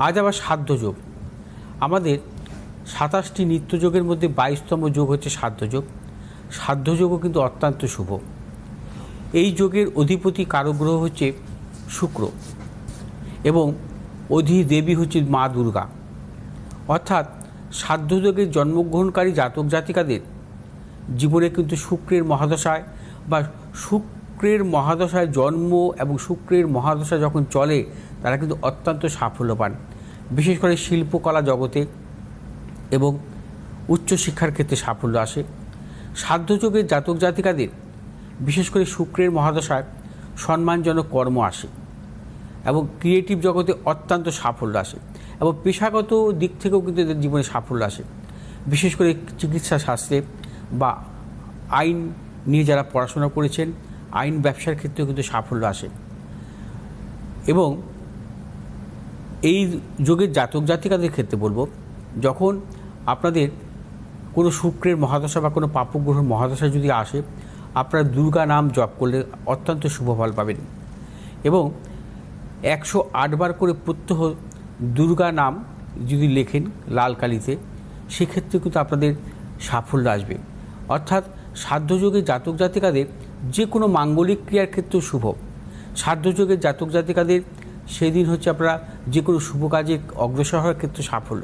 আজ আবার সাধ্য যোগ। আমাদের 27টি নিত্য যোগের মধ্যে 22তম যোগ হচ্ছে সাধ্য যোগ। সাধ্য যোগও কিন্তু অত্যন্ত শুভ। এই যোগের অধিপতি কারক গ্রহ হচ্ছে শুক্র এবং অধিদেবী হচ্ছে মা দুর্গা। অর্থাৎ সাধ্য যোগের জন্মগ্রহণকারী জাতক জাতিকাদের জীবনে কিন্তু শুক্রের মহাদশায় বা শুক্রের মহাদশায় জন্ম এবং শুক্রের মহাদশা যখন চলে তারা কিন্তু অত্যন্ত সাফল্য পান, বিশেষ করে শিল্পকলা জগতে এবং উচ্চশিক্ষার ক্ষেত্রে সাফল্য আসে। সাধ্য যোগের জাতক জাতিকাদের বিশেষ করে শুক্রের মহাদশায় সম্মানজনক কর্ম আসে এবং ক্রিয়েটিভ জগতে অত্যন্ত সাফল্য আসে এবং পেশাগত দিক থেকেও কিন্তু এদের জীবনে সাফল্য আসে। বিশেষ করে চিকিৎসা শাস্ত্রে বা আইন নিয়ে যারা পড়াশোনা করেছেন, আইন ব্যবসার ক্ষেত্রেও কিন্তু সাফল্য আসে। এবং এই যোগের জাতক জাতিকাদের ক্ষেত্রে বলবো, যখন আপনাদের কোনো শুক্রের মহাদশা বা কোনো পাপগ্রহের মহাদশা যদি আসে, আপনারা দুর্গা নাম জপ করলে অত্যন্ত শুভ ফল পাবেন এবং 108 বার করে প্রত্যহ দুর্গা নাম যদি লেখেন লাল কালিতে, সেক্ষেত্রে কিন্তু আপনাদের সাফল্য আসবে। অর্থাৎ সাধ্যযোগের জাতক জাতিকাদের যে কোনো মাঙ্গলিক ক্রিয়ার ক্ষেত্রেও শুভ। সাধ্যযোগের জাতক জাতিকাদের সেই দিন হচ্ছে আপনারা যে কোনো শুভ কাজে অগ্রসর হওয়ার ক্ষেত্রে সাফল্য।